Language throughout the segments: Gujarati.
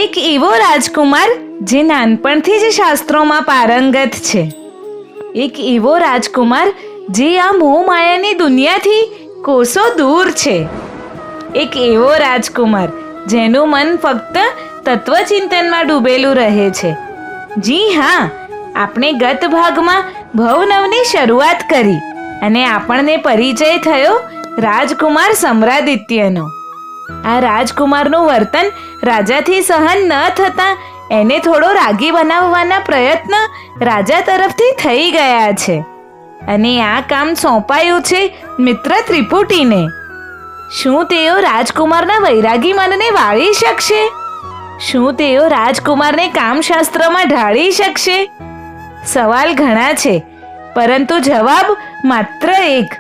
એક એવો રાજકુમાર જે નાનપણથી જ શાસ્ત્રોમાં પારંગત છે. એક એવો રાજકુમાર જે આ મોહમાયાની દુનિયાથી કોસો દૂર છે. એક એવો રાજકુમાર જેનું મન ફક્ત તત્વચિંતનમાં ડૂબેલું રહે છે. જી હા, આપણે ગત ભાગમાં ભવનવની શરૂઆત કરી અને આપણને પરિચય થયો રાજકુમાર સમ્રાદિત્યનો. આ રાજકુમારનું વર્તન રાજાથી સહન ન થતાં એને થોડો રાગી બનાવવાના પ્રયત્ન રાજા તરફથી થઈ ગયા છે અને આ કામ સોંપાયું છે મિત્ર ત્રિપુટીને. શું તેઓ રાજકુમારના વૈરાગી મનને વાળી શકશે? શું તેઓ રાજકુમારને કામશાસ્ત્રમાં ઢાળી શકશે? સવાલ ઘણા છે, પરંતુ જવાબ માત્ર એક.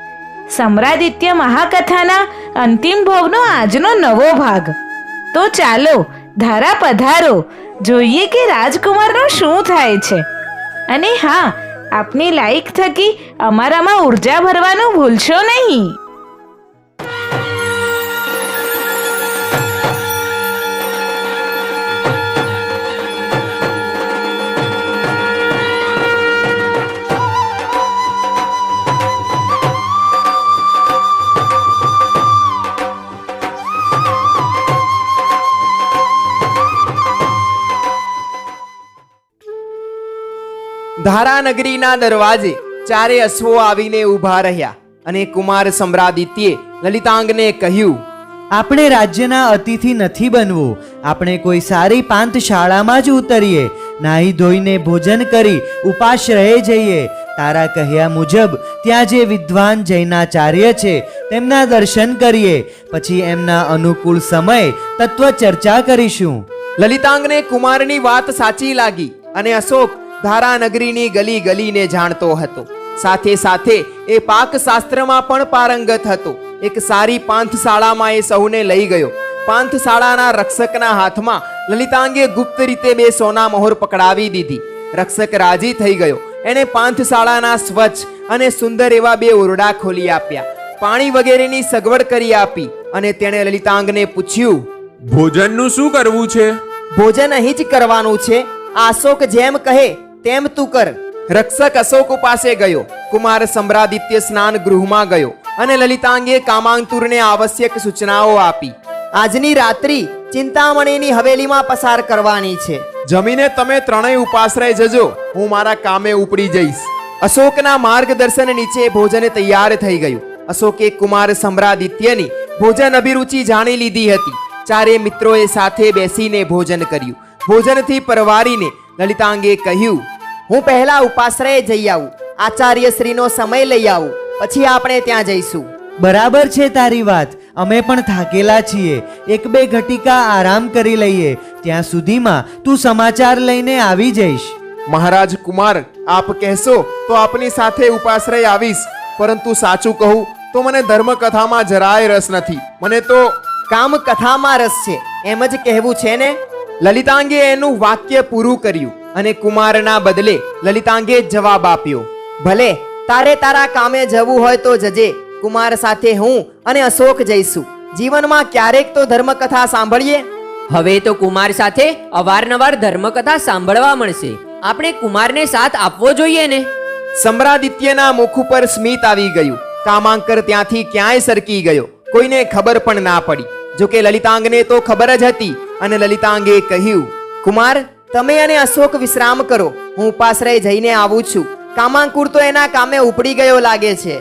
સમ્રાદિત્ય મહાકથાના અંતિમ ભાવનો આજનો નવો ભાગ. તો ચાલો ધારા પધારો, જોઈએ કે રાજકુમારનું શું થાય છે. અને હા, આપની લાઈક થકી અમારામાં ઉર્જા ભરવાનું ભૂલશો નહીં. ધારાનગરીના દરવાજે ચારે અશ્વો આવીને ઊભા રહ્યા અને કુમાર સમ્રાદિત્યે લલિતાંગને કહ્યું, આપણે રાજ્યના અતિથિ નથી બનવું. આપણે કોઈ સારી પાંથશાળામાં જ ઉતરીએ, નાહી ધોઈને ભોજન કરી ઉપાશ્રયે જઈએ. તારા કહ્યા મુજબ ત્યાં જે વિદ્વાન જૈનાચાર્ય છે તેમના દર્શન કરીએ, પછી એમના અનુકૂળ સમય તત્વ ચર્ચા કરીશું. લલિતાંગને કુમારની વાત સાચી લાગી અને અશોક ધારાનગરીની ગલી ગલીને જાણતો હતો. સાથે સાથે એ પાકશાસ્ત્રમાં પણ પારંગત હતો. એક સારી પાંથશાળામાં એ સૌને લઈ ગયો. પાંથશાળાના રક્ષકના હાથમાં લલિતાંગે ગુપ્ત રીતે 2 સોના મહોર પકડાવી દીધી. રક્ષક રાજી થઈ ગયો. એણે પાંથશાળાના સ્વચ્છ અને સુંદર એવા 2 ઓરડા ખોલી આપ્યા, પાણી વગેરેની સગવડ કરી આપી અને તેણે લલિતાંગને પૂછ્યું, ભોજનનું શું કરવું છે? ભોજન અહીં જ કરવાનું છે. અશોક જેમ કહે તેમ તું કર. રક્ષક અશોક પાસે ગયો. કુમાર સમ્રાદિત્ય સ્નાન ગૃહમાં ગયો અને લલિતાંગે કામાંતુરને આવશ્યક સૂચનાઓ આપી. આજની રાત્રિ ચિંતામણીની હવેલીમાં પસાર કરવાની છે. જમીને તમે ત્રણેય ઉપાશ્રય જજો, હું મારા કામે ઉપડી જઈશ. અશોકના માર્ગદર્શન નીચે ભોજન તૈયાર થઈ ગયું. અશોકે કુમાર સમ્રાદિત્યની ભોજન અભિરુચિ જાણી લીધી હતી. ચારે મિત્રોએ સાથે બેસીને ભોજન કર્યું. ભોજનથી પરવારીને લલિતાંગે કહ્યું, હું પહેલા ઉપાશ્રયે જઈ આવું, આચાર્યશ્રીનો સમય લઈ આવું, પછી આપણે ત્યાં જઈશું. બરાબર છે તારી વાત. અમે પણ થાકેલા છીએ. 1-2 ઘટિકા આરામ કરી લઈએ. ત્યાં સુધીમાં તું સમાચાર લઈને આવી જઈશ. મહારાજ કુમાર, આપ કહેશો તો આપની સાથે ઉપાશ્રય આવીશ, પરંતુ સાચું કહું તો મને ધર્મકથામાં જરાય રસ નથી. મને તો કામ કથામાં રસ છે એમ જ કહેવું છે ને? લલિતાંગે એનું વાક્ય પૂરું કર્યું અને કુમારના બદલે લલિતાંગે જવાબ આપ્યો, ભલે, તારે તારા કામે જવું હોય તો જજે. કુમાર સાથે હું અને અશોક જઈશું. જીવનમાં ક્યારેક તો ધર્મકથા સાંભળીએ. હવે તો કુમાર સાથે અવારનવાર ધર્મકથા સાંભળવા મળશે. આપણે કુમારને સાથ આપવો જોઈએ ને? સમ્રાદિત્યના મુખ ઉપર સ્મિત આવી ગયું. કામાંકર ત્યાંથી ક્યાંય સરકી ગયો. કોઈને ખબર પણ ના પડી. જોકે લલિતાંગને તો ખબર જ હતી અને લલિતાંગે કહ્યું, કુમાર, તમે અને અશોક વિશ્રામ કરો, હું ઉપાશ્રય જઈને આવું છું. કામાંકુર તો એના કામે ઉપડી ગયો લાગે છે.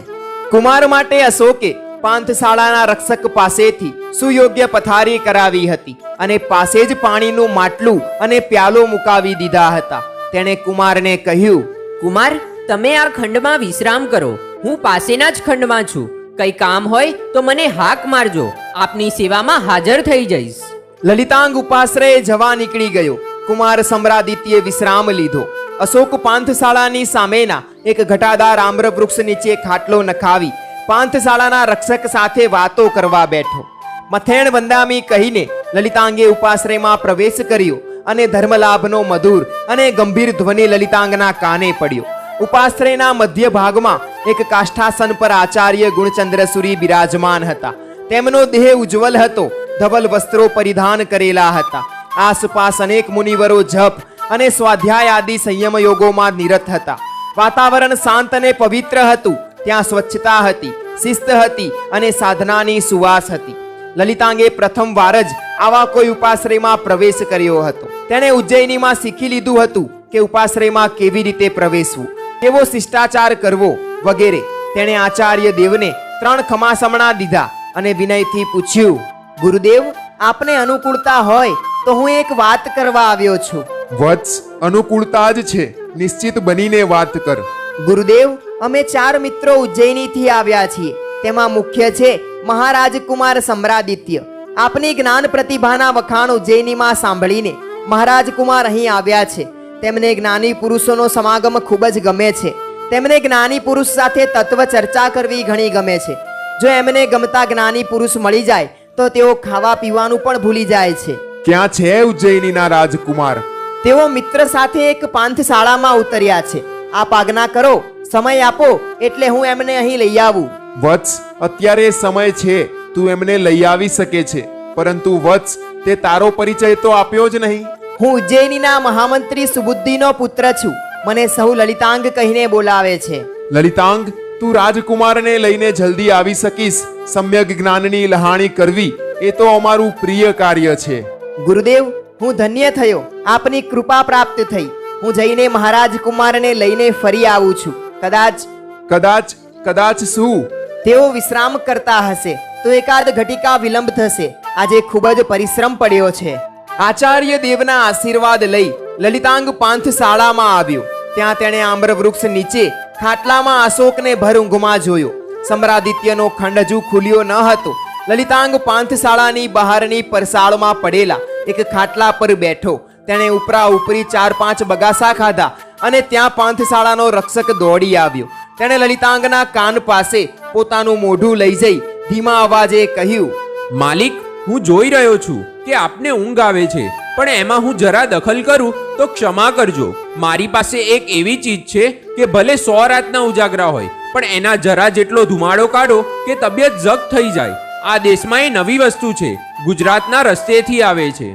કુમાર માટે અશોકે પાંથશાળાના રક્ષક પાસેથી સુયોગ્ય પથારી કરાવી હતી અને પાસે જ પાણીનું માટલું અને પ્યાલો મુકાવી દીધા હતા. તેણે કુમારને કહ્યું, કુમાર, તમે આ ખંડમાં વિશ્રામ કરો, હું પાસેના જ ખંડમાં છું. કઈ કામ હોય તો મને હાક મારજો, આપની સેવામાં હાજર થઈ જઈશ. લલિતાંગ ઉપાશ્રયે જવા નીકળી ગયો. કુમાર સમ્રાદિત્યે વિશ્રામ લીધો. અશોક પાંથશાળાની સામેના એક ઘટાદાર આમ્ર વૃક્ષ નીચે ખાટલો નખાવી પાંથશાળાના રક્ષક સાથે વાતો કરવા બેઠો. મથેણ વંદામી કહીને લલિતાંગે ઉપાશ્રયમાં પ્રવેશ કર્યો અને ધર્મલાભનો મધુર અને ગંભીર ધ્વનિ લલિતાંગના કાને પડ્યો. ઉપાશ્રયના મધ્ય ભાગમાં એક કાષ્ઠાસન પર આચાર્ય ગુણચંદ્રસુરી બિરાજમાન હતા. તેમનો દેહ ઉજ્જવલ હતો, ધવલ વસ્ત્રો પરિધાન કરેલા હતા. આસપાસ અનેક મુનિવરો જપ અને સ્વાધ્યાય આદિ સંયમ યોગોમાં નિરત હતા. વાતાવરણ શાંત અને પવિત્ર હતું. ત્યાં સ્વચ્છતા હતી, શિસ્ત હતી અને સાધનાની સુવાસ હતી. લલિતાંગે પ્રથમ વાર જ આવા કોઈ ઉપાશ્રયમાં પ્રવેશ કર્યો હતો. તેણે ઉજ્જૈનીમાં શીખી લીધું હતું કે ઉપાશ્રયમાં કેવી રીતે પ્રવેશવું, કેવો શિષ્ટાચાર કરવો વગેરે. તેણે આચાર્ય દેવને 3 ખમાસમણા દીધા અને વિનયથી પૂછ્યું, ગુરુદેવ, આપને અનુકૂળતા હોય તો હું એક વાત કરવા આવ્યો છું. વત્સ, અનુકૂળતા જ છે, નિશ્ચિત બનીને વાત કર. ગુરુદેવ, અમે 4 મિત્રો ઉજ્જૈનીથી આવ્યા છીએ. તેમાં મુખ્ય છે મહારાજ કુમાર સમ્રાદિત્ય. આપની જ્ઞાન પ્રતિભાના વખાણ ઉજ્જૈનીમાં સાંભળીને મહારાજ કુમાર અહીં આવ્યા છે. તેમને જ્ઞાની પુરુષોનો સમાગમ ખૂબ જ ગમે છે. તેમને જ્ઞાની પુરુષ સાથે તત્વ ચર્ચા કરવી ઘણી ગમે છે. જો એમને ગમતા જ્ઞાની પુરુષ મળી જાય તો તેઓ ખાવા પીવાનું પણ ભૂલી જાય છે. ક્યાં છે ઉજ્જૈનીના રાજકુમાર? તેઓ મિત્ર સાથે એક પાંથશાળામાં ઉતર્યા છે. આપ આજ્ઞા કરો, સમય આપો એટલે હું એમને અહીં લઈ આવું. વત્સ, અત્યારે સમય છે, તું એમને લઈ આવી શકે છે, પરંતુ વત્સ, તે તારો પરિચય તો આપ્યો જ નહીં. હું ઉજ્જૈનીના મહામંત્રી સુબુદ્ધિનો પુત્ર છું. મને સહુ લલિતાંગ કહીને બોલાવે છે. લલિતાંગ, તું રાજકુમારને લઈને જલ્દી આવી શકીશ. સમ્યક જ્ઞાનની લહાણી કરવી એ તો અમારું પ્રિય કાર્ય છે. ગુરુદેવ, હું ધન્ય થયો. આપની કૃપા પ્રાપ્ત થઈ. હું જઈને મહારાજ કુમારને લઈને ફરી આવું છું. કદાચ શું? તેઓ વિશ્રામ કરતા હશે તો એકાદ ઘટિકા વિલંબ થશે. આજે ખૂબ જ પરિશ્રમ પડ્યો છે. આચાર્ય દેવના આશીર્વાદ લઈ લલિતાંગ પાંથશાળામાં આવ્યો. ત્યાં તેણે આમ્ર વૃક્ષ નીચે ખાટલામાં અશોકને ભર ઊંઘમાં જોયો. સમ્રાદિત્યનો ખંડ હજુ ખુલ્યો ન હતો. લલિતાંગ પાંથશાળાની બહારની પરસાળમાં પડેલા એક ખાટલા પર બેઠો. તેણે ઉપરા ઉપરી 4-5 બગાસા ખાધા અને ત્યાં પાંથશાળાનો રક્ષક દોડી આવ્યો. તેણે લલિતાંગના કાન પાસે પોતાનું મોઢું લઈ જઈ ધીમા અવાજે કહ્યું, માલિક, હું જોઈ રહ્યો છું કે આપને ઊંઘ આવે છે, પણ એમાં હું જરા દખલ કરું તો ક્ષમા કરજો. મારી પાસે એક એવી ચીજ છે કે ભલે 100 રાતના ઉજાગરા હોય, પણ એના જરા જેટલો ધુમાડો કાઢો કે તબિયત જગ થઈ જાય. આ દેશમાં એ નવી વસ્તુ છે, ગુજરાતના રસ્તેથી આવે છે.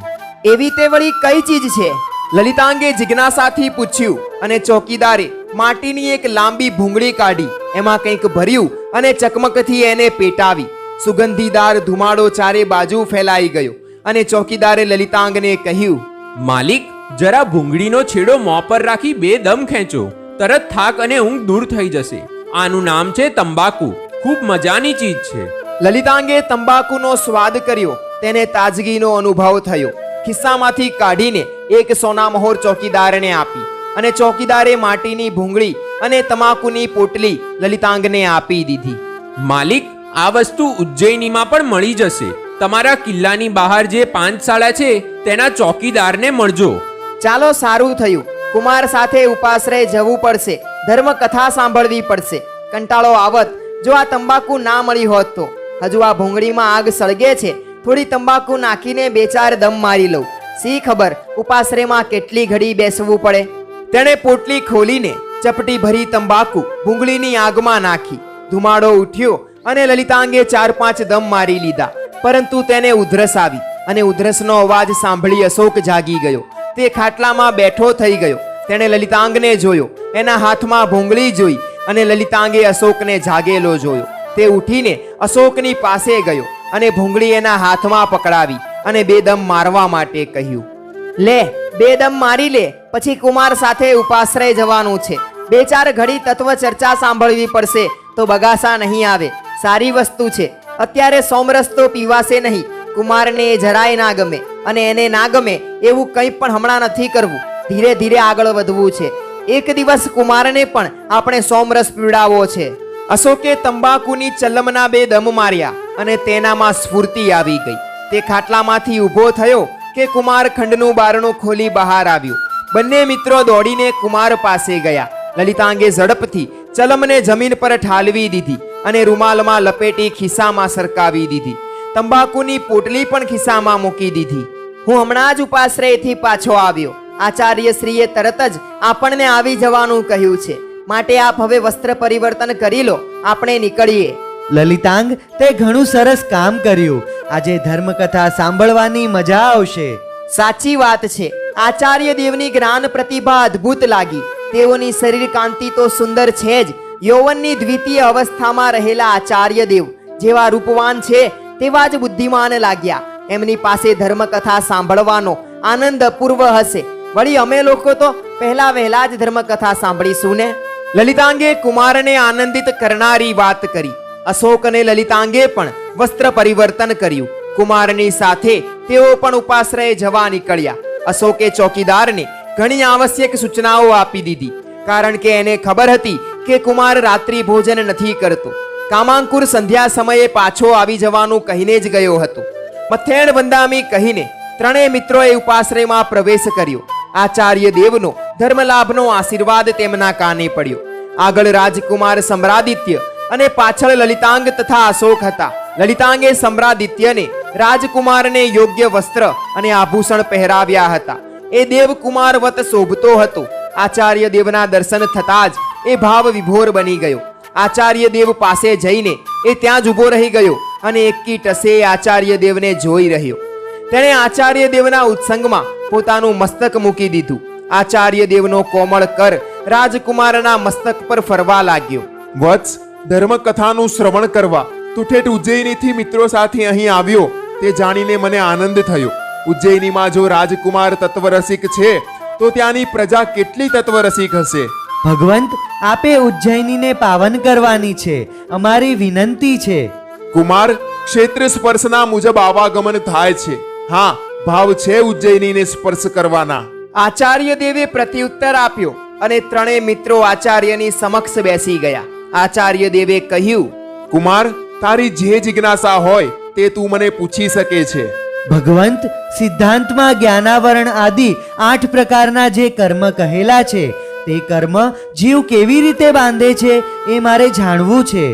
એવી તે વળી કઈ ચીજ છે? લલિતાંગે જિજ્ઞાસાથી પૂછ્યું અને ચોકીદારે માટીની એક લાંબી ભૂંગળી કાઢી. એમાં કંઈક ભર્યું અને ચકમકથી એને પેટાવી. સુગંધીદાર ધુમાડો ચારે બાજુ ફેલાઈ ગયો અને ચોકીદારે લલિતાંગને કહ્યું, માલિક, જરા ભૂંગળીનો છેડો મોં પર રાખી 2 દમ ખેંચો, તરત થાક અને ઊંઘ દૂર થઈ જશે. આનું નામ છે તંબાકુ. ખૂબ મજાની ચીજ છે. લલિતાંગે તંબાકુનો સ્વાદ કર્યો. તેને તાજગીનો અનુભવ થયો. ખિસ્સામાંથી કાઢીને એક સોનામહોર ચોકીદારને આપી અને ચોકીદારે માટીની ભૂંગળી અને તમાકુની પોટલી લલિતાંગને આપી દીધી. માલિક, આ વસ્તુ ઉજ્જૈનીમાં પણ મળી જશે. તમારા કિલ્લાની બહાર જે પાંથશાળા છે તેના ચોકીદારને મળજો. ચાલો, સારું થયું. કુમાર સાથે ઉપાશ્રય જવું પડશે. ધર્મ કથા સાંભળવી પડશે. કંટાળો આવત જો આ તંબાકુ ના મળી હોત તો. હજુ આ ભૂંગળીમાં આગ સળગે છે. થોડી તંબાકુ નાખીને 2-4 દમ મારી લઉં. સી ખબર ઉપાશ્રયમાં કેટલી ઘડી બેસવું પડે. તેણે પોટલી ખોલીને ચપટી ભરી તંબાકુ ભૂંગળીની આગમાં નાખી. ધુમાડો ઉઠ્યો અને લલિતાંગે 4-5 દમ મારી લીધા. પરંતુ તેને ઉધરસ આવી અને ઉધરસનો અવાજ સાંભળી અશોક જાગી ગયો. તે ખાટલામાં બેઠો થઈ ગયો. તેણે લલિતાંગને જોયો. એના હાથમાં ભૂંગળી જોઈ અને લલિતાંગે અશોકને જાગેલો જોયો. તે ઉઠીને અશોકની પાસે ગયો અને ભૂંગળી એના હાથમાં પકડાવી અને 2 દમ મારવા માટે કહ્યું. લે, 2 દમ મારી લે, પછી કુમાર સાથે ઉપાશ્રય જવાનું છે. 2-4 ઘડી તત્વ ચર્ચા સાંભળવી પડશે તો બગાસા નહીં આવે. સારી વસ્તુ છે. અત્યારે સોમરસ તો પીવાશે નહીં. કુમારને એ જરાય ના ગમે અને એને ના ગમે એવું કંઈ પણ હમણાં નથી કરવું. ધીરે ધીરે આગળ વધવું છે. એક દિવસ કુમારને પણ આપણે સોમરસ પીવડાવવો છે. અશોકે તંબાકુની ચલ્લમના 2 દમ માર્યા અને તેનામાં સ્ફૂર્તિ આવી ગઈ. તે ખાટલામાંથી ઊભો થયો કે કુમાર ખંડનું બારણું ખોલી બહાર આવ્યો. બંને મિત્રો દોડીને કુમાર પાસે ગયા. લલિતાંગે ઝડપથી ચલમને જમીન પર ઠાલવી દીધી અને રૂમાલમાં લપેટી ખિસ્સામાં સરકાવી દીધી. તંબાકુની પોટલી પણ ખિસ્સામાં મૂકી દીધી. હું હમણાં જ ઉપાશ્રયથી પાછો આવ્યો. આચાર્ય શ્રીએ તરત જ આપણને આવી જવાનું કહ્યું છે. માટે આપ હવે વસ્ત્ર પરિવર્તન કરી લો, આપણે નીકળીએ. લલિતાંગ, તે ઘણું સરસ કામ કર્યું. આજે ધર્મકથા સાંભળવાની મજા આવશે. સાચી વાત છે. આચાર્ય દેવની જ્ઞાન પ્રતિભા અદ્ભુત લાગી. તેઓની શરીર કાંતિ તો સુંદર છે જ. યૌવનની દ્વિતીય અવસ્થામાં રહેલા આચાર્ય દેવ જેવા રૂપવાન છે તેવા જ બુદ્ધિમાન લાગ્યા. એમની પાસે ધર્મકથા સાંભળવાનો આનંદ અપૂર્વ હશે. વળી અમે લોકો તો પહેલા વહેલા જ ધર્મકથા સાંભળીશું ને. લલિતાંગે કુમારને આનંદિત કરનારી વાત કરી. અશોક અને લલિતાંગે પણ વસ્ત્ર પરિવર્તન કર્યું. કુમારની સાથે તેઓ પણ ઉપાશ્રયે જવા નીકળ્યા. અશોકે ચોકીદારને ઘણી આવશ્યક સૂચનાઓ આપી દીધી, કારણ કે એને ખબર હતી કે કુમાર રાત્રિ ભોજન નથી કરતો. કામાંકુર સંધ્યા સમયે પાછો આવી જવાનું કહીને જ ગયો હતો. મથેણ વંદામી કહીને ત્રણેય મિત્રોએ ઉપાશ્રયમાં પ્રવેશ કર્યો. આચાર્ય દેવનો ધર્મલાભનો આશીર્વાદ તેમના કાને પડ્યો. આગળ રાજકુમાર સમ્રાદિત્ય અને પાછળ લલિતાંગ તથા અશોક હતા. લલિતાંગે સમ્રાદિત્યને રાજકુમારને યોગ્ય વસ્ત્ર અને આભૂષણ પહેરાવ્યા હતા. એ દેવકુમાર વત શોભતો હતો. આચાર્ય દેવના દર્શન થતાં જ એ ભાવ વિભોર બની ગયો. આચાર્ય દેવ પાસે જઈને એ ત્યાં જ ઊભો રહી ગયો અને એકી ટસે આચાર્ય દેવને જોઈ રહ્યો. તેણે આચાર્ય દેવના ઉત્સંગમાં પોતાનું મસ્તક મૂકી દીધું. આચાર્ય દેવનો કોમળ કર રાજકુમારના મસ્તક પર ફરવા લાગ્યો. વત્સ, ધર્મકથાનું શ્રવણ કરવા તું ઠેઠ ઉજ્જૈનીથી મિત્રો સાથે અહીં આવ્યો તે જાણીને મને આનંદ થયો. ઉજ્જૈનીમાં જો રાજકુમાર તત્વરસિક છે તો ત્યાંની પ્રજા કેટલી તત્વરસિક હશે. ભગવંત, આપે ઉજ્જૈનીને પાવન કરવાની છે. અમારી વિનંતી છે. કુમાર, ક્ષેત્ર સ્પર્શના મુજબ આવાગમન થાય છે. હા, ભાવ છે ઉજ્જૈનીને સ્પર્શ કરવાના. આચાર્ય દેવે પ્રત્યુત્તર આપ્યો અને ત્રણેય મિત્રો આચાર્યની સમક્ષ બેસી ગયા. આચાર્ય દેવે કહ્યું, કુમાર, તારી જે જિજ્ઞાસા હોય તે તું મને પૂછી શકે છે. ભગવંત, સિદ્ધાંતમાં જ્ઞાનાવરણ આદિ 8 પ્રકારના જે કર્મ કહેલા છે તે કર્મ જીવ કેવી રીતે બાંધે છે એ મારે જાણવું છે.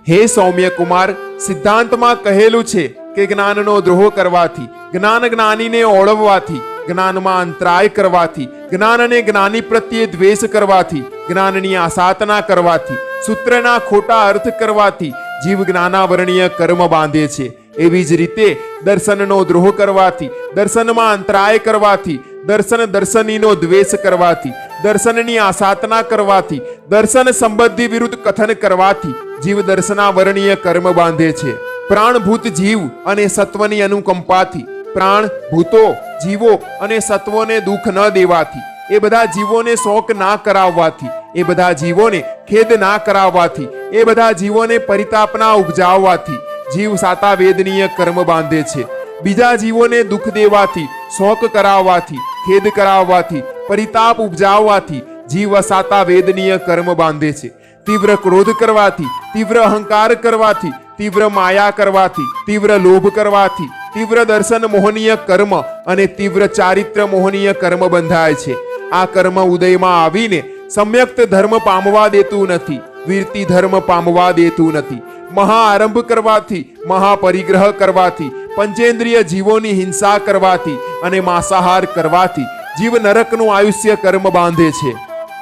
હે સૌમ્ય કુમાર, સિદ્ધાંતમાં કહેલું છે કે જ્ઞાનનો દ્રોહ કરવાથી, જ્ઞાન જ્ઞાનીને ઓળવવાથી, જ્ઞાનમાં અંતરાય કરવાથી, જ્ઞાન અને જ્ઞાની પ્રત્યે દ્વેષ કરવાથી, જ્ઞાનની આસાધના કરવાથી, સૂત્રના ખોટા અર્થ કરવાથી જીવ જ્ઞાનાવરણીય કર્મ બાંધે છે. એવી જ રીતે દર્શનનો દ્રોહ કરવાથી, દર્શનમાં અંતરાય કરવાથી, દર્શનીનો દ્વેષ કરવાથી, દર્શનની આસાધના કરવાથી, દર્શન સંબંધી વિરુદ્ધ કથન કરવાથી જીવ દર્શનાવરણીય કર્મ બાંધે છે. પ્રાણભૂત જીવ અને સત્વની અનુકંપાથી, પ્રાણ ભૂતો જીવો અને સત્વોને દુઃખ ન દેવાથી, એ બધા જીવોને શોક ના કરાવવાથી, એ બધા જીવોને ખેદ ના કરાવવાથી, એ બધા જીવોને પરિતાપ ના ઉપજાવવાથી જીવ સાતા વેદનીય કર્મ બાંધે છે. બીજા જીવોને દુઃખ દેવાથી, શોક કરાવવાથી, ખેદ કરાવવાથી, પરિતાપ ઉપજાવવાથી જીવ અસાતા વેદનીય કર્મ બાંધે છે. તીવ્ર ક્રોધ કરવાથી, તીવ્ર અહંકાર કરવાથી, તીવ્ર માયા કરવાથી, તીવ્ર લોભ કરવાથી તીવ્ર દર્શન મોહનીય કર્મ અને તીવ્ર ચારિત્ર મોહનીય કર્મ બંધાય છે. આ કર્મ ઉદયમાં આવીને સમ્યક્ત ધર્મ પામવા દેતું નથી, વીરતી ધર્મ પામવા દેતું નથી. મહા આરંભ કરવાથી, મહાપરિગ્રહ કરવાથી, પંચેન્દ્રિય જીવોની હિંસા કરવાથી અને માંસાહાર કરવાથી જીવ નરકનું આયુષ્ય કર્મ બાંધે છે.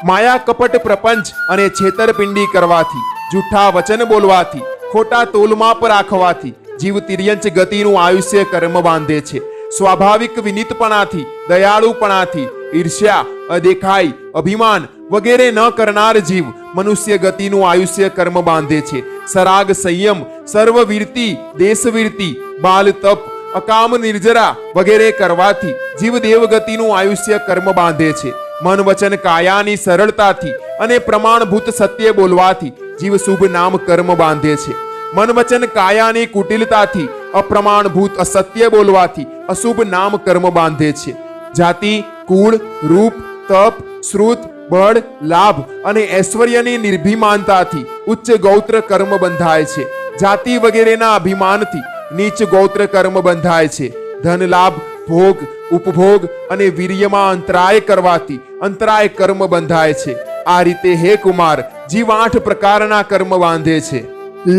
માયા કપટ પ્રપંચ અને છેતરપિંડી કરવાથી, જૂઠા વચન બોલવાથી, ખોટા તોલમાપ રાખવાથી જીવ તિર્યંચ ગતિનું આયુષ્ય કર્મ બાંધે છે. સ્વાભાવિક વિનીતપણાથી, દયાળુપણાથી, ઈર્ષ્યા, અદેખાઈ, અભિમાન વગેરે ન કરનાર જીવ મનુષ્ય ગતિનું આયુષ્ય કર્મ બાંધે છે. સરાગ સંયમ, સર્વવીરતી, દેશવીરતી, બાલ તપ, અકામ નિર્જરા વગેરે કરવાથી જીવ દેવગતિનું આયુષ્ય કર્મ બાંધે છે. મન વચન કાયાની સરળતાથી અને પ્રમાણભૂત સત્ય બોલવાથી જીવ શુભ નામ કર્મ બાંધે છે. મન વચન કાયાની કુટિલતાથી, અપ્રમાણભૂત અસત્ય બોલવાથી અશુભ નામ કર્મ બાંધે છે. જાતિ, કુળ, રૂપ, તપ, શ્રુત, બળ, લાભ અને ઐશ્વર્યની નિર્ભિમાનતાથી ઉચ્ચ ગૌત્ર કર્મ બંધાય છે. જાતિ વગેરેના અભિમાનથી નીચ ગૌત્ર કર્મ બંધાય છે. ધન લાભ, ભોગ, ઉપભોગ અને વીર્યમાં અંતરાય કરવાથી અંતરાય કર્મ બંધાય છે. આ રીતે હે કુમાર, જીવ 8 પ્રકારના કર્મ બાંધે છે.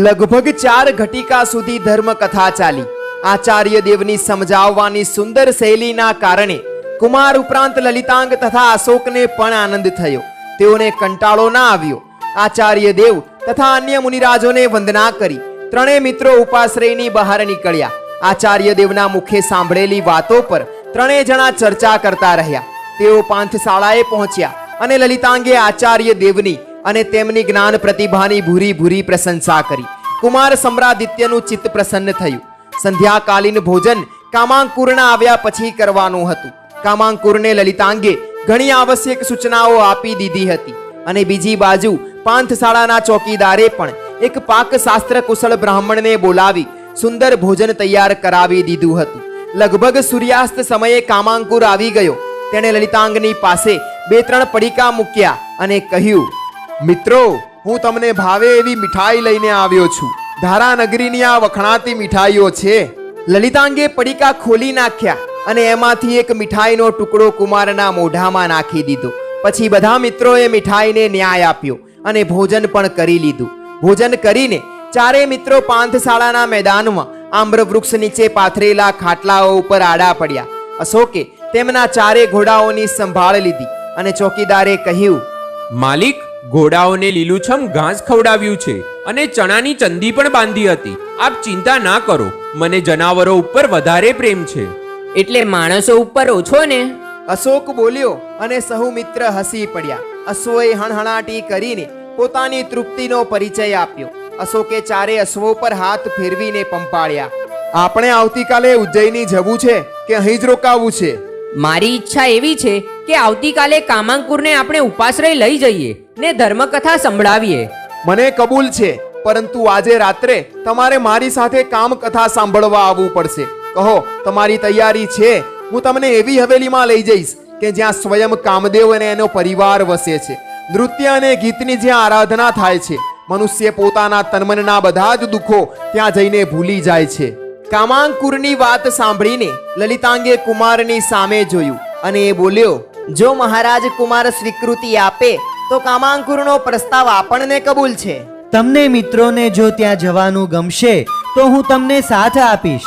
લગભગ 4 ઘટિકા સુધી ધર્મ કથા ચાલી. આચાર્ય દેવની સમજાવવાની સુંદર શૈલીના કારણે કુમાર ઉપરાંત લલિતાંગ તથા અશોકને પણ આનંદ થયો. તેઓને કંટાળો ના આવ્યો. આચાર્ય દેવ તથા અન્ય મુનિરાજોને વંદના કરી ત્રણેય મિત્રો ઉપાશ્રયની બહાર નીકળ્યા. આચાર્ય દેવના મુખે સાંભળેલી વાતો પર ત્રણેય જણા ચર્ચા કરતા રહ્યા. તેઓ પાંથશાળાએ પહોંચ્યા અને લલિતાંગે આચાર્ય દેવની અને તેમની જ્ઞાન પ્રતિભાની ભૂરી ભૂરી પ્રશંસા કરી. કુમાર સમ્રાદિત્યનું ચિત્ત પ્રસન્ન થયું. સંધ્યાકાલીન ભોજન કામાંકુરના આવ્યા પછી કરવાનું હતું. કામાંકુરને લલિતાંગે ઘણી આવશ્યક સૂચનાઓ આપી દીધી હતી અને બીજી બાજુ પાંથશાળાના ચોકીદારે પણ એક પાકશાસ્ત્ર કુશળ બ્રાહ્મણને બોલાવી સુંદર ભોજન તૈયાર કરાવી દીધું હતું. લગભગ સૂર્યાસ્ત સમયે કામાંકુર આવી ગયો. તેણે લલિતાંગની પાસે 2-3 પડીકા મૂક્યા અને કહ્યું, મિત્રો, હું તમને ભાવે એવી મીઠાઈ લઈને આવ્યો છું. ધારાનગરીની આ વખણાતી મીઠાઈઓ છે. લલિતાંગે પડીકા ખોલી નાખ્યા અને એમાંથી એક મીઠાઈનો ટુકડો કુમારના મોઢામાં નાખી દીધો. પછી બધા મિત્રોએ મીઠાઈને ન્યાય આપ્યો અને ભોજન પણ કરી લીધું. ભોજન કરીને ચારે મિત્રો પાંથશાળાના મેદાનમાં આમ્ર વૃક્ષ નીચે પાથરેલા ખાટલાઓ ઉપર આડા પડ્યા. અશોકે તેમના ચારે ઘોડાઓની સંભાળ લીધી અને ચોકીદારે કહ્યું, માલિક, ઘોડાઓને લીલુંછમ ઘાસ ખવડાવ્યું છે અને ચણાની ચંદી પણ બાંધી હતી. આપ ચિંતા ના કરો, મને જનાવરો ઉપર વધારે પ્રેમ છે. એટલે માણસો ઉપર ઓછો ને? અશોક બોલ્યો અને સહુ મિત્ર હસી પડ્યા. અશ્વએ હણહણાટી કરીને પોતાની તૃપ્તિનો પરિચય આપ્યો. અશોકે ચારે અશ્વો પર હાથ ફેરવીને પંપાળ્યા. આપણે આવતીકાલે ઉજ્જૈની જવું છે કે અહીં જ રોકાવું છે? મારી ઈચ્છા એવી છે કે આવતીકાલે કામાંકુરને આપણે ઉપાશ્રય લઈ જઈએ ને ધર્મકથા સંભળાવીએ. મને કબૂલ છે, પરંતુ આજે રાત્રે તમારે મારી સાથે કામકથા સાંભળવા આવવું પડશે. કહો, તમારી તૈયારી છે? હું તમને એવી હવેલીમાં લઈ જઈશ કે જ્યાં સ્વયં કામદેવ અને એનો પરિવાર વસે છે. નૃત્ય અને ગીતની જ્યાં આરાધના થાય છે. મનુષ્ય પોતાના તનમનના બધા જ દુઃખો ત્યાં જઈને ભૂલી જાય છે. કામાંકુરની વાત સાંભળીને લલિતાંગે કુમારની સામે જોયું અને એ બોલ્યો, જો મહારાજ કુમાર સ્વીકૃતિ આપે તો કામાંકુરનો પ્રસ્તાવ આપણને કબૂલ છે. તમને મિત્રોને જો ત્યાં જવાનું ગમશે તો હું તમને સાથ આપીશ.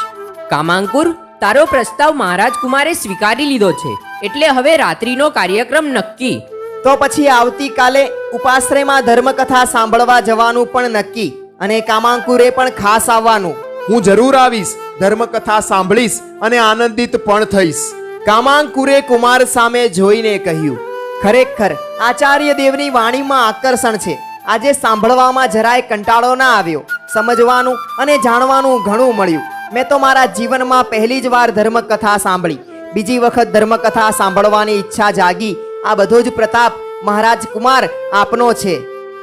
કામાંકુર, તારો પ્રસ્તાવ મહારાજ કુમારે સ્વીકારી લીધો છે, એટલે હવે રાત્રિનો કાર્યક્રમ નક્કી. તો પછી આવતીકાલે ઉપાશ્રયમાં ધર્મકથા સાંભળવા જવાનું પણ નક્કી અને કામાંકુરે પણ ખાસ આવવાનું. હું જરૂર આવીશ, ધર્મકથા સાંભળીશ અને આનંદિત પણ થઈશ. કામાંકુરે કુમાર સામે જોઈને કહ્યું, ખરેખર આચાર્ય દેવની વાણીમાં આકર્ષણ છે. આજે સાંભળવામાં જરાય કંટાળો ના આવ્યો. સમજવાનું અને જાણવાનું ઘણું મળ્યું. મેં તો મારા જીવનમાં પહેલી જ વાર ધર્મકથા સાંભળી. બીજી વખત ધર્મકથા સાંભળવાની ઈચ્છા જાગી. આ બધો જ પ્રતાપ મહારાજ કુમાર આપનો છે.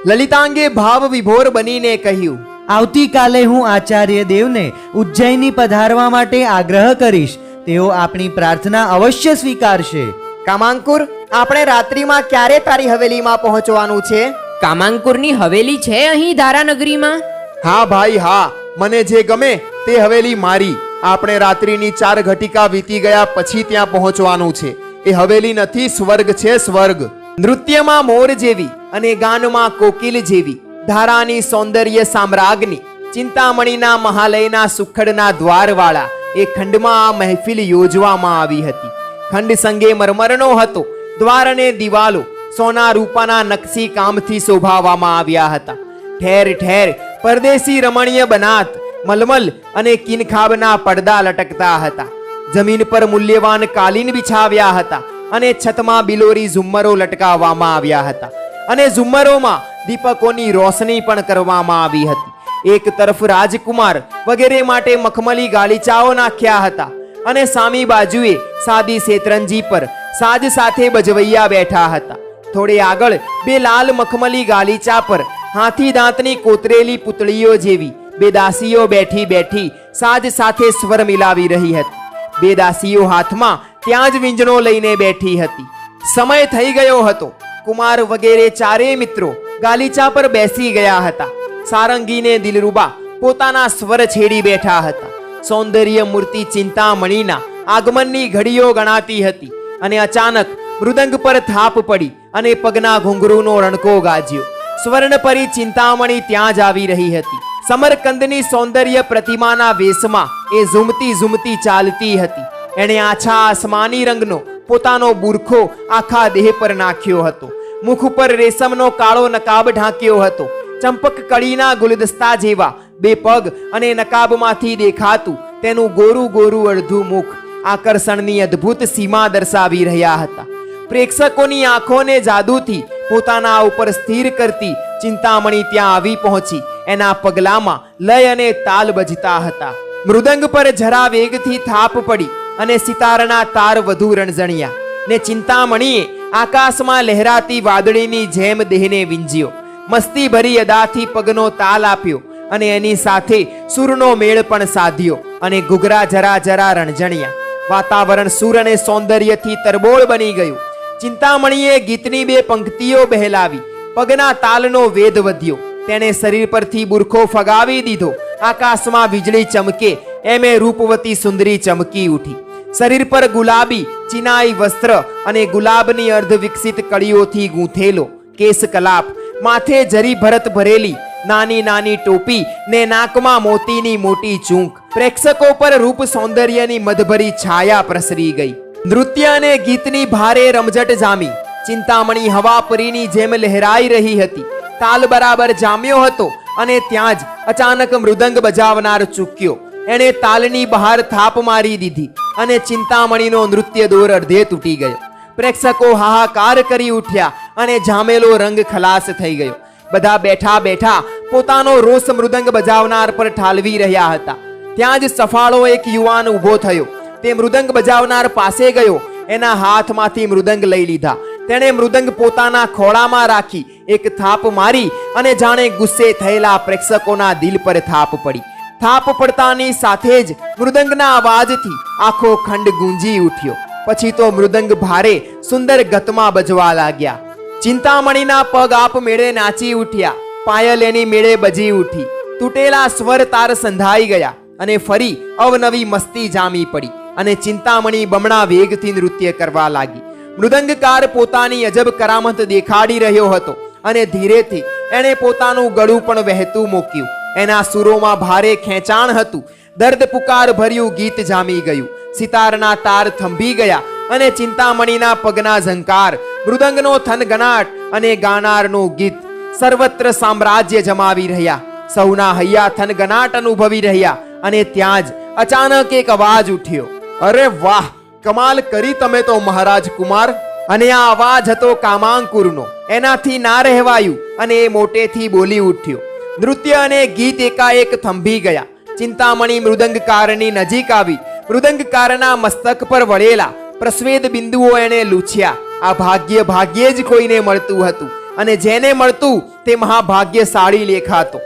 લલિતાંગે ભાવ વિભોર બનીને કહ્યું, આવતીકાલે હું આચાર્ય દેવને ઉજ્જૈની પધારવા માટે આગ્રહ કરીશ. તેઓ આપણી પ્રાર્થના અવશ્ય સ્વીકારશે. કામાંકુર, આપણે રાત્રિમાં ક્યારે તારી હવેલીમાં પહોંચવાનું છે? કામાંકુરની હવેલી છે અહીં ધારાનગરીમાં? હા ભાઈ, હા, મને જે ગમે તે હવેલી મારી. આપણે રાત્રિની 4 ઘટિકા વીતી ગયા પછી ત્યાં પહોંચવાનું છે. એ હવેલી નથી, સ્વર્ગ છે, સ્વર્ગ. નૃત્યમાં મોર જેવી અને ગાનમાં કોકિલ જેવી ધારાની સૌંદર્ય સામ્રાજ્ઞી ચિંતામણીના મહાલયના સુખડના દ્વારવાળા એ ખંડમાં આ મહેફિલ યોજવામાં આવી હતી. ખંડ સંગે મરમરનો હતો. દ્વાર અને દિવાલો સોના રૂપાના નકશી કામથી શોભાવવામાં આવ્યા હતા. ઠેર ઠેર પરદેશી રમણીય બનાત, મલમલ અને કિનખાબના પડદા લટકતા હતા. જમીન પર મૂલ્યવાન કાલીન બિછાવ્યા હતા અને છતમાં બિલોરી ઝુમ્મરો લટકાવવામાં આવ્યા હતા અને ઝુમ્મરોમાં દીપકોની રોશની પણ કરવામાં આવી હતી. એક તરફ રાજકુમાર વગેરે માટે મખમલી ગાલીચાઓ નાખ્યા હતા અને સામી બાજુએ સાદી શેતરંજી પર સાજ સાથે બજવૈયા બેઠા હતા. થોડે આગળ 2 લાલ મખમલી ગાલીચા પર હાથી દાંતની કોતરેલી પુતળીઓ જેવી 2 દાસીઓ બેઠી બેઠી સાજ સાથે સ્વર મિલાવી રહી હતી. 2 દાસીઓ હાથમાં ત્યાં જ વીંજણો લઈને બેઠી હતી. સમય થઈ ગયો હતો. કુમાર વગેરે ચારેય મિત્રો ગાલીચા પર બેસી ગયા હતા. સારંગીને દિલરૂબા પોતાના સ્વર છેડી બેઠા હતા. સૌંદર્ય મૂર્તિ ચિંતામણીના આગમનની ઘડીઓ ગણાતી હતી અને અચાનક મૃદંગ પર થાપ પડી અને પગના ઘૂંઘરૂનો રણકો ગાજ્યો. સ્વર્ણપરી ચિંતામણી ત્યાં જ આવી રહી હતી. સમરકંદની સૌંદર્ય પ્રતિમાના વેશમાં એ ઝૂમતી ઝૂમતી ચાલતી હતી. એણે આછા આસમાની રંગનો પોતાનો બુરખો આખા દેહ પર નાખ્યો હતો. મુખ ઉપર રેશમનો કાળો નકાબ ઢાંક્યો હતો. ચંપક કળીના ગુલદસ્તા જેવા બે પગ અને નકાબમાંથી દેખાતું તેનું ગોરું ગોરું અડધું મુખ આકર્ષણની અદ્ભુત સીમા દર્શાવી રહ્યા હતા. પ્રેક્ષકોની આંખોને જાદુથી પોતાના ઉપર સ્થિર કરતી ચિંતામણી ત્યાં આવી પહોંચી. એના પગલામાં લય અને તાલ બજતા હતા. મૃદંગ પર જરા વેગથી થાપ પડી અને સિતારના તાર વધુ રણઝણ્યા ને ચિંતામણીએ આકાશમાં લહેરાતી વાદળીની જેમ દેહને વિંજ્યો. મસ્તી ભરી અદાથી પગનો તાલ આપ્યો અને એની સાથે સૂરનો મેળ પણ સાધ્યો અને ઘૂઘરા જરા જરા રણઝણ્યા. વાતાવરણ સૂર અને સૌંદર્યથી તરબોળ બની ગયું. ચિંતામણીએ ગીતની બે પંક્તિઓ બહેલાવી. પગના તાલનો વેદ વધ્યો. તેણે શરીર પરથી બુરખો ફગાવી દીધો. આકાશમાં વીજળી ચમકે એમે રૂપવતી સુંદરી ચમકી ઉઠી. શરીર પર ગુલાબી ચિનાઈ વસ્ત્ર અને ગુલાબની અર્ધ વિકસિત કળીઓથી ગૂંથેલો કેસ કલાપ, માથે જરી ભરત ભરેલી નાની નાની ટોપી ને નાકમાં મોતીની મોટી ચૂંક. પ્રેક્ષકો પર રૂપ સૌંદર્યની મધભરી છાયા પ્રસરી ગઈ. નૃત્ય અને ગીતની ભારે રમઝટ જામી. ચિંતામણી હવાપરીની જેમ લહેરાઈ રહી હતી. તાલ બરાબર જામ્યો હતો અને ત્યાં જ અચાનક મૃદંગ બજાવનાર ચૂક્યો. એણે તાલની બહાર થાપ મારી દીધી અને ચિંતામણીનો નૃત્ય દોર અડધે તૂટી ગયો. પ્રેક્ષકો હાહાકાર કરી ઉઠ્યા અને જામેલો રંગ ખલાસ થઈ ગયો. બધા બેઠા બેઠા પોતાનો રોષ મૃદંગ બજાવનાર પર ઠાલવી રહ્યા હતા. ત્યાં જ સફાળો એક યુવાન ઊભો થયો. તે મૃદંગ બજાવનાર પાસે ગયો. એના હાથમાંથી મૃદંગ લઈ લીધા. તેણે મૃદંગ પોતાના ખોળામાં રાખી એક થાપ મારી અને જાણે ગુસ્સે થયેલા પ્રેક્ષકોના દિલ પર થાપ પડી. થાપ પડતાની સાથે જ મૃદંગના અવાજથી આખો ખંડ ગુંજી ઉઠ્યો. પછી તો મૃદંગ ભારે સુંદર ગતમાં બજવા લાગ્યા. ચિંતામણીના પગ આપમેળે નાચી ઉઠ્યા. પાયલ એની મેળે બજી ઉઠી. તૂટેલા સ્વર તાર સંધાઈ ગયા અને ફરી અવનવી મસ્તી જામી પડી અને ચિંતામણી બમણા વેગથી નૃત્ય કરવા લાગી. મૃદંગકાર પોતાની અજબ કરામત દેખાડી રહ્યો હતો અને ધીરેથી એણે પોતાનું ગળું પણ વહેતું મૂક્યું. એના સુરોમાં ભારે ખેંચાણ હતું. દર્દ પુકાર ભર્યું ગીત જામી ગયું. સિતારના તાર થંભી ગયા અને ચિંતામણીના પગના ઝંકાર, મૃદંગનો થનગનાટ અને ગાનારનું ગીત સર્વત્ર સામ્રાજ્ય જમાવી રહ્યા. સૌના હૈયા થનગનાટ અનુભવી રહ્યા અને ત્યાં જ અચાનક એક અવાજ ઉઠ્યો. અરે વાહ, કમાલ કરી તમે તો મહારાજ કુમાર. અને આ અવાજ હતો કામાંકુરનો. એનાથી ના રહેવાયું અને એ મોટેથી બોલી ઉઠ્યો. નૃત્ય અને ગીત એકાએક થંભી ગયા. ચિંતામણી મૃદંગકારની નજીક આવી. મૃદંગકારના મસ્તક પર વળેલા પ્રસ્વેદ બિંદુઓ એણે લૂછ્યા. આ ભાગ્ય ભાગ્યે જ કોઈને મળતું હતું અને જેને મળતું તે મહાભાગ્યશાળી લેખાતો.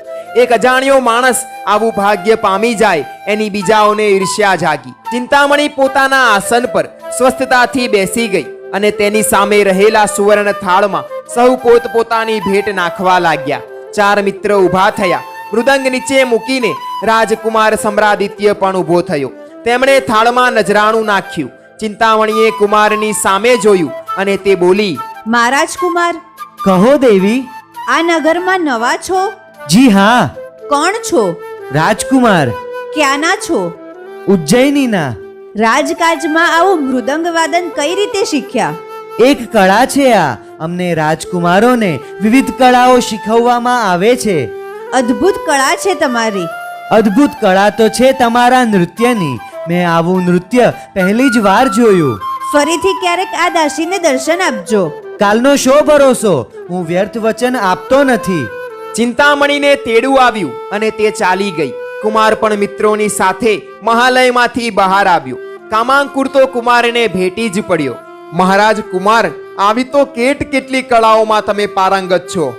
એક અજાણ્યો માણસ આવું ભાગ્ય પામી જાય એની બીજાઓને ઈર્ષ્યા જાગી. ચિંતામણી પોતાના આસન પર સ્વસ્થતાથી બેસી ગઈ અને તેની સામે રહેલા સુવર્ણ થાળમાં સૌ પોતપોતાની ભેટ નાખવા લાગ્યા. 4 મિત્ર ઊભા થયા. મૃદંગ નીચે મૂકીને રાજકુમાર સમ્રાદિત્ય પણ ઊભો થયો. તેમણે થાળમાં નજરાણું નાખ્યું. ચિંતામણીએ કુમારની સામે જોયું અને તે બોલી, મહારાજ કુમાર, કહો દેવી. આ નગરમાં નવા છો? જી હા. કોણ છો? રાજકુમાર. ક્યાંના છો? ઉજ્જૈનીના. રાજકાજમાં આવું મૃદંગ વાદન કઈ રીતે શીખ્યા? એક કળા છે આ. અમને રાજકુમારોને વિવિધ કળાઓ શીખવવામાં આવે છે. અદ્ભુત કળા છે તમારી. અદ્ભુત કળા તો છે તમારા નૃત્યની. મેં આવું નૃત્ય પહેલી જ વાર જોયું. ફરીથી ક્યારેક આ દાસીને દર્શન આપજો. કાલનો શો ભરોસો? હું વ્યર્થ વચન આપતો નથી. ચિંતામણીને તેડું આવ્યું અને તે ચાલી ગઈ. કુમાર પણ મિત્રોની સાથે મહાલયમાંથી બહાર આવ્યો. કામાંકુર તો કુમારને ભેટી જ પડ્યો. મહારાજ કુમાર, આવી તો કેટલી કળાઓમાં તમે પારંગત છો.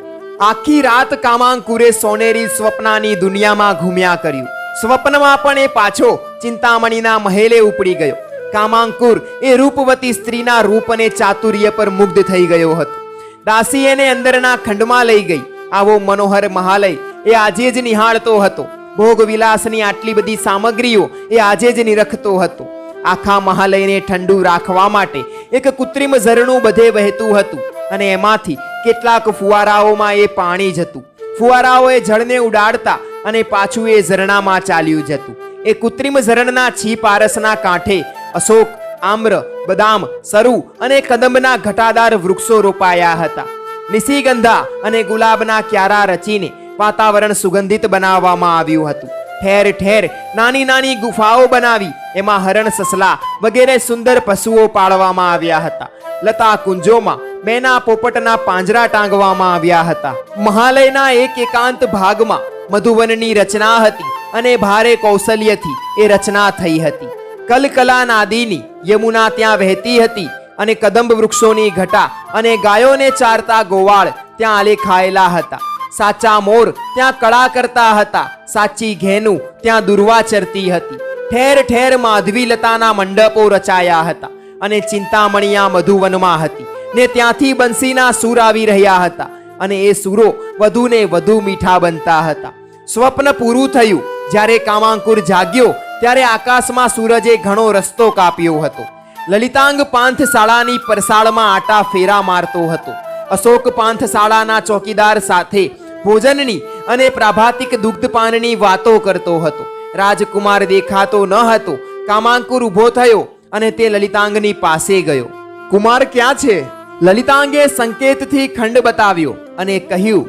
આખી રાત કામાંકુરે સોનેરી સ્વપ્નાની દુનિયામાં ઘૂમ્યા કર્યું. સ્વપ્નમાં પણ એ પાછો ચિંતામણીના મહેલે ઉપડી ગયો. કામાંકુર એ રૂપવતી સ્ત્રીના રૂપ અને ચાતુર્ય પર મુગ્ધ થઈ ગયો હતો. દાસી એને અંદરના ખંડમાં લઈ ગઈ. આવો મનોહર મહાલય એ આજે જ નિહાળતો હતો. ભોગ વિલાસની આટલી બધી સામગ્રીઓ એ આજે જ નિરખતો હતો. આખા મહાલયને ઠંડુ રાખવા માટે એક કૃત્રિમ ઝરણું બધે વહેતું હતું અને એમાંથી કેટલાક ફુવારાઓમાં એ પાણી જતું. ફુવારાઓ એ જળને ઉડાડતા અને પાછું એ ઝરણામાં ચાલ્યું જતું. એ કૃત્રિમ ઝરણના છીપ આરસના કાંઠે અશોક, આમ્ર, બદામ, સરુ અને કદંબના ઘટાદાર વૃક્ષો રોપાયા હતા. નિશિગંધા અને ગુલાબના ક્યારા રચીને વાતાવરણ સુગંધિત બનાવવામાં આવ્યું હતું. ઠેર ઠેર નાની નાની ગુફાઓ બનાવી એમાં હરણ, સસલા વગેરે સુંદર પશુઓ પાળવામાં આવ્યા હતા. લતા કુંજોમાં મેના પોપટના પાંજરા ટાંગવામાં આવ્યા હતા. મહાલયના એક એકાંત ભાગમાં મધુવનની રચના હતી અને ભારે કૌશલ્યથી એ રચના થઈ હતી. કલકલા નાદીની યમુના ત્યાં વહેતી હતી અને કદંબ વૃક્ષોની ઘટા અને ગાયોને ચારતા ગોવાળ ત્યાં આલેખાયેલા હતા. સાચા મોર ત્યાં કળા કરતા હતા. સાચી ઘેનું ત્યાં દુર્વા ચરતી હતી. ઠેર ઠેર માધવી લતાના મંડપો રચાયા હતા અને ચિંતામણીયા મધુવનમાં હતી ને ત્યાંથી બંસીના સૂર આવી રહ્યા હતા અને એ સૂરો વધુ ને વધુ મીઠા બનતા હતા. સ્વપ્ન પૂરું થયું. જ્યારે કામાંકુર જાગ્યો ત્યારે આકાશમાં સૂરજે ઘણો રસ્તો કાપ્યો હતો. લલિતાંગ પાંથશાળાની પરસાળમાં આટા ફેરા મારતો હતો. અશોક પાંથશાળાના ચોકીદાર સાથે ભોજનની અને પ્રાભાતિક દુગ્ધપાનની વાતો કરતો હતો. રાજકુમાર દેખાતો ન હતો. કામાંકુર ઊભો થયો અને તે લલિતાંગની પાસે ગયો. કુમાર ક્યાં છે? લલિતાંગે સંકેતથી ખંડ બતાવ્યો અને કહ્યું,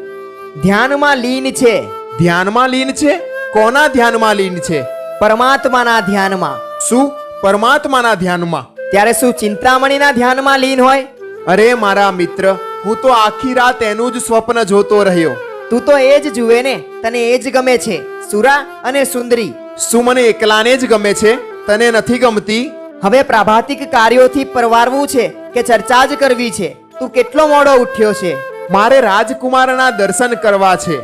ધ્યાનમાં લીન છે. ધ્યાનમાં લીન છે? કોના ધ્યાનમાં લીન છે? પરમાત્માના ધ્યાનમાં. શું પરમાત્માના ધ્યાનમાં? ત્યારે શું ચિંતામણીના ધ્યાનમાં લીન હોય? અરે મારા મિત્ર, હું તો આખી રાત એનું જ સ્વપ્ન જોતો રહ્યો. તું તો એ જ જુએ ને, તને એ જ ગમે છે, સુરા અને સુંદરી. શું મને એકલાને જ ગમે છે? તને નથી ગમતી? હવે પ્રાભાતિક કાર્યોથી પરવારવું છે કે ચર્ચા જ કરવી છે? તું કેટલો મોડો ઉઠ્યો છે? મારે રાજકુમારના દર્શન કરવા છે.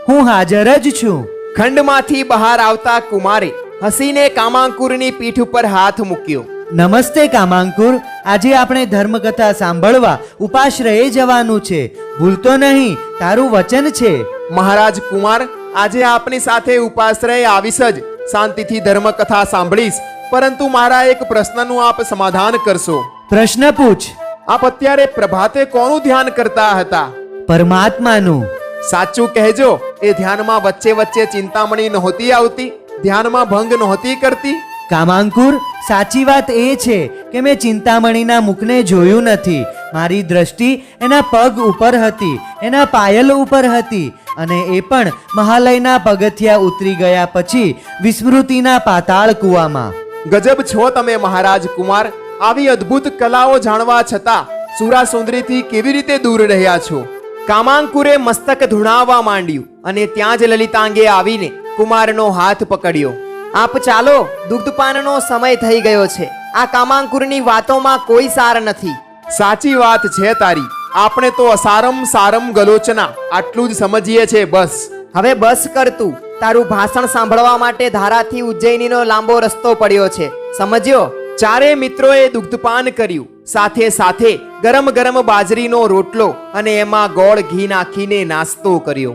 હું હાજર જ છું. ખંડમાંથી બહાર આવતા કુમારે હસીને કામાંકુરની પીઠ ઉપર હાથ મૂક્યો. નમસ્તે કામાંકુર, આજે આપણે ધર્મકથા સાંભળવા ઉપાશ્રયે જવાનું છે. ભૂલતો નહીં, તારું વચન છે. મહારાજ કુમાર, આજે આપની સાથે ઉપાશ્રય આવીશ જ. શાંતિથી ધર્મકથા સાંભળીશ, પરંતુ મારા એક પ્રશ્નનું આપ સમાધાન કરશો. પ્રશ્ન પૂછ. આપ અત્યારે પ્રભાતે કોનું ધ્યાન કરતા હતા? પરમાત્માનું. સાચું કહેજો, એ ધ્યાનમાં વચ્ચે વચ્ચે ચિંતામણી નહોતી આવતી? ધ્યાનમાં ભંગ નહોતી કરતી? કામાંકુર, સાચી વાત એ છે કે મેં ચિંતામણીના મુખને જોયું નથી. મારી દ્રષ્ટિ એના પગ ઉપર હતી, એના પાયલ ઉપર હતી, અને એ પણ મહાલયના પગથિયા ઉતરી ગયા પછી વિસ્મૃતિના પાતાળ કૂવામાં. ગજબ છો તમે મહારાજ કુમાર. આવી અદ્ભુત કલાઓ જાણવા છતાં સુરાસુંદરીથી કેવી રીતે દૂર રહ્યા છો? કામાંકુરે મસ્તક ધૂણાવવા માંડ્યું અને ત્યાં જ લલિતાંગે આવીને કુમારનો હાથ પકડ્યો. આપ ચાલો, દુગ્ધપાનનો સમય થઈ ગયો છે. આ કામાંકુરની વાતોમાં કોઈ સાર નથી. સાચી વાત છે તારી. આપણે તો અસારમ સારમ ગલોચના આટલું જ સમજીએ છે, બસ. હવે બસ કર તું. તારું ભાષણ સાંભળવા માટે ધારાથી ઉજ્જૈનીનો લાંબો રસ્તો પડ્યો છે, સમજ્યો? ચારે મિત્રોએ દુગ્ધપાન કર્યું. સાથે સાથે ગરમ ગરમ બાજરીનો રોટલો અને એમાં ગોળ ઘી નાખીને નાસ્તો કર્યો.